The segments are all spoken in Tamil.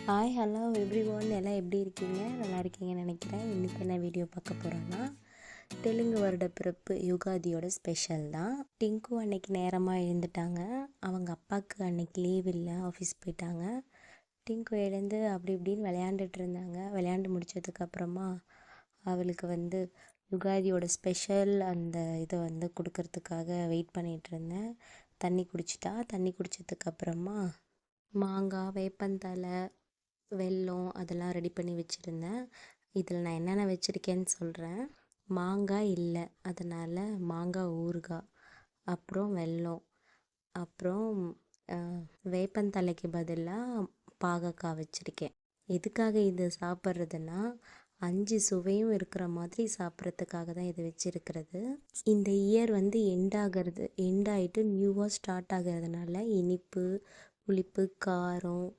ஹாய் ஹலோ எவ்ரி ஒன் எல்லாம் எப்படி இருக்கீங்க? நல்லா இருக்கீங்கன்னு நினைக்கிறேன். இன்றைக்கி என்ன வீடியோ பார்க்க போகிறோன்னா, தெலுங்கு வருட பிறப்பு யுகாதியோட ஸ்பெஷல் தான். டிங்கு அன்னைக்கு நேரமாக எழுந்துட்டாங்க. அவங்க அப்பாவுக்கு அன்னைக்கு லீவ் இல்லை, ஆஃபீஸ் போயிட்டாங்க. டிங்கு எழுந்து அப்படி இப்படின்னு விளையாண்டுட்டு இருந்தாங்க. விளையாண்டு முடித்ததுக்கப்புறமா அவளுக்கு யுகாதியோட ஸ்பெஷல் அந்த இதை கொடுக்கறதுக்காக வெயிட் பண்ணிகிட்டு இருந்தேன். தண்ணி குடிச்சிட்டா. தண்ணி குடித்ததுக்கப்புறமா மாங்காய், வேப்பந்தழை, வெல்லம் அதெல்லாம் ரெடி பண்ணி வச்சுருந்தேன். இதில் நான் என்னென்ன வச்சுருக்கேன்னு சொல்கிறேன். மாங்காய் இல்லை, அதனால் மாங்காய் ஊறுகாய், அப்புறம் வெல்லம், அப்புறம் வேப்பந்தழைக்கு பதிலாக பாகக்காய் வச்சுருக்கேன். எதுக்காக இது சாப்பிட்றதுன்னா, 5 சுவையும் இருக்கிற மாதிரி சாப்பிட்றதுக்காக தான் இது வச்சுருக்கிறது. இந்த இயர் எண்ட் ஆகிட்டு நியூவாக ஸ்டார்ட் ஆகிறதுனால இனிப்பு, புளிப்பு, காரம்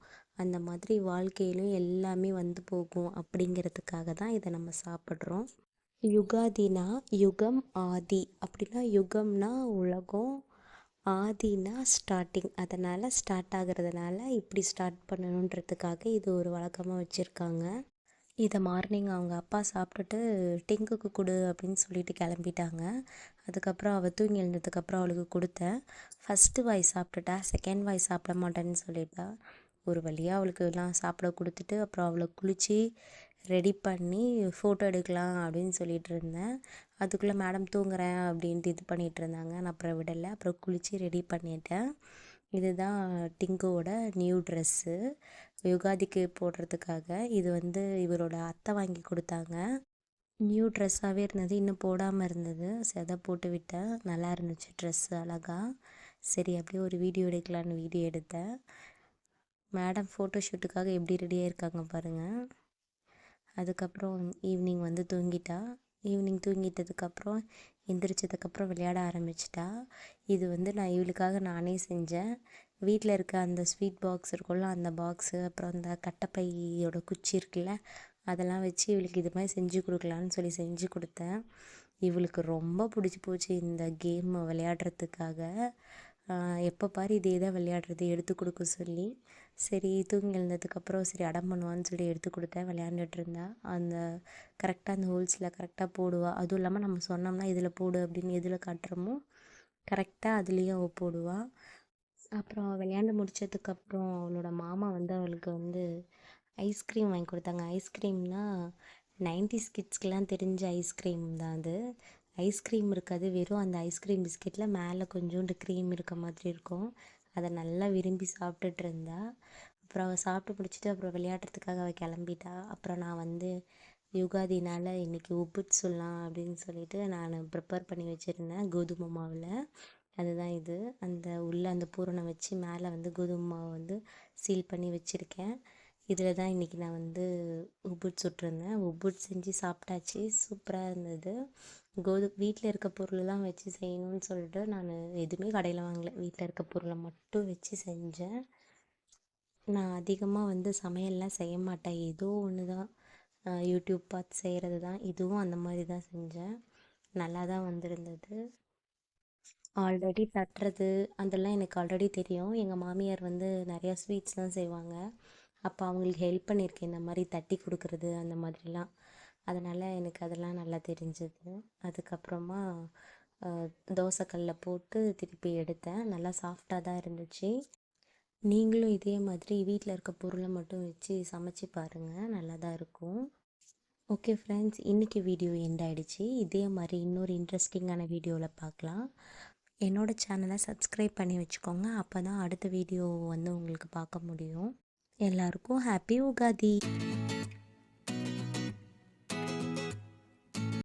அந்த மாதிரி வாழ்க்கையிலும் எல்லாமே போகும் அப்படிங்கிறதுக்காக தான் இதை நம்ம சாப்பிட்றோம். யுகாதினா யுகம், ஆதி அப்படின்னா யுகம்னா உலகம், ஆதினா ஸ்டார்டிங். அதனால் ஸ்டார்ட் ஆகிறதுனால இப்படி ஸ்டார்ட் பண்ணணுன்றதுக்காக இது ஒரு வழக்கமாக வச்சுருக்காங்க. இதை மார்னிங் அவங்க அப்பா சாப்பிட்டுட்டு டிங்குக்கு கொடு அப்படின்னு சொல்லிட்டு கிளம்பிட்டாங்க. அதுக்கப்புறம் அவள் தூங்கி எழுந்ததுக்கப்புறம் அவளுக்கு கொடுத்தேன். ஃபஸ்ட்டு வாய் சாப்பிட்டுட்டா, செகண்ட் வாய் சாப்பிட மாட்டேன்னு சொல்லிட்டா. ஒரு வழியாக அவளுக்கு எல்லாம் சாப்பிட கொடுத்துட்டு அப்புறம் அவளை குளித்து ரெடி பண்ணி ஃபோட்டோ எடுக்கலாம் அப்படின்னு சொல்லிகிட்டு இருந்தேன். அதுக்குள்ளே மேடம் தூங்குறேன் அப்படின்ட்டு இது பண்ணிகிட்டு இருந்தாங்க. நான் அப்புறம் விடலை. அப்புறம் குளித்து ரெடி பண்ணிட்டேன். இதுதான் டிங்குவோட நியூ ட்ரெஸ்ஸு, யுகாதிக்கு போடுறதுக்காக. இது இவரோட அத்தை வாங்கி கொடுத்தாங்க. நியூ ட்ரெஸ்ஸாகவே இருந்தது, இன்னும் போடாமல் இருந்தது. அதை போட்டு விட்டேன். நல்லா இருந்துச்சு ட்ரெஸ்ஸு, அழகாக. சரி அப்படியே ஒரு வீடியோ எடுக்கலான்னு வீடியோ எடுத்தேன். மேடம் ஃபோட்டோ ஷூட்டுக்காக எப்படி ரெடியாக இருக்காங்க பாருங்கள். அதுக்கப்புறம் ஈவினிங் தூங்கிட்டா. ஈவினிங் தூங்கிட்டதுக்கப்புறம் எந்திரிச்சதுக்கப்புறம் விளையாட ஆரம்பிச்சிட்டா. இது நான் இவளுக்காக நானே செஞ்சேன். வீட்டில் இருக்க அந்த ஸ்வீட் பாக்ஸ் இருக்கும்ல, அந்த பாக்ஸு, அப்புறம் அந்த கட்டைப்பையோட குச்சி இருக்குல்ல, அதெல்லாம் வச்சு இவளுக்கு இது மாதிரி செஞ்சு கொடுக்கலான்னு சொல்லி செஞ்சு கொடுத்தேன். இவளுக்கு ரொம்ப பிடிச்சி போச்சு இந்த கேம் விளையாடுறதுக்காக. எப்போ பாரு இதே தான் விளையாடுறது, எடுத்து கொடுக்க சொல்லி. சரி தூங்கி எழுந்ததுக்கப்புறம் சரி அடம் பண்ணுவான்னு சொல்லி எடுத்து கொடுத்தேன். விளையாண்டுட்டு இருந்தா. கரெக்டாக அந்த ஹோல்ஸில் கரெக்டாக போடுவாள். அதுவும் இல்லாமல் நம்ம சொன்னோம்னா இதில் போடு அப்படின்னு எதில் காட்டுறோமோ கரெக்டாக அதுலேயும் அவள் போடுவாள். அப்புறம் விளையாண்டு முடித்ததுக்கப்புறம் அவளோட மாமா அவளுக்கு ஐஸ்கிரீம் வாங்கி கொடுத்தாங்க. ஐஸ்கிரீம்னால் 90s கிட்ஸ்க்கெலாம் தெரிஞ்ச ஐஸ்கிரீம் தான் அது. ஐஸ்கிரீம் இருக்காது, வெறும் அந்த ஐஸ்கிரீம் பிஸ்கெட்டில் மேலே கொஞ்சோண்டு க்ரீம் இருக்க மாதிரி இருக்கும். அதை நல்லா விரும்பி சாப்பிட்டுட்டு இருந்தா. அப்புறம் அவள் சாப்பிட்டு முடிச்சுட்டு அப்புறம் விளையாடுறதுக்காக அவள் கிளம்பிட்டா. அப்புறம் நான் யுகாதினால் இன்றைக்கி உப்புட்டு சொல்லலாம் அப்படின்னு சொல்லிட்டு நான் ப்ரிப்பேர் பண்ணி வச்சுருந்தேன் கோதுமை மாவில். அதுதான் இது. அந்த பூரணை வச்சு மேலே கோதுமை மாவை சீல் பண்ணி வச்சுருக்கேன். இதில் தான் இன்றைக்கி நான் உப்புட்டு சுட்டிருந்தேன். உப்புட்டு செஞ்சு சாப்பிட்டாச்சு. சூப்பராக இருந்தது. வீட்டில் இருக்க பொருளெல்லாம் வச்சு செய்யணும்னு சொல்லிட்டு நான் எதுவுமே கடையில் வாங்கலை. வீட்டில் இருக்க பொருளை மட்டும் வச்சு செஞ்சேன். நான் அதிகமாக சமையல்லாம் செய்ய மாட்டேன். ஏதோ ஒன்று தான் யூடியூப் பார்த்து செய்கிறது தான். இதுவும் அந்த மாதிரி தான் செஞ்சேன். நல்லா தான் வந்திருந்தது. ஆல்ரெடி தட்டுறது அதெல்லாம் எனக்கு ஆல்ரெடி தெரியும். எங்கள் மாமியார் நிறையா ஸ்வீட்ஸ்லாம் செய்வாங்க. அப்போ அவங்களுக்கு ஹெல்ப் பண்ணியிருக்கேன், இந்த மாதிரி தட்டி கொடுக்குறது அந்த மாதிரிலாம். அதனால் எனக்கு அதெல்லாம் நல்லா தெரிஞ்சது. அதுக்கப்புறமா தோசைக்கல்லில் போட்டு திருப்பி எடுத்தேன். நல்லா சாஃப்டாக தான் இருந்துச்சு. நீங்களும் இதே மாதிரி வீட்டில் இருக்க பொருளை மட்டும் வச்சு சமைச்சு பாருங்கள், நல்லா தான் இருக்கும். ஓகே ஃப்ரெண்ட்ஸ், இன்றைக்கி வீடியோ எண்ட் ஆகிடுச்சு. இதே மாதிரி இன்னொரு இன்ட்ரெஸ்டிங்கான வீடியோவில் பார்க்கலாம். என்னோடய சேனலை சப்ஸ்கிரைப் பண்ணி வச்சுக்கோங்க. அப்போ தான் அடுத்த வீடியோ உங்களுக்கு பார்க்க முடியும். எல்லாருக்கும் ஹாப்பி உகாதி.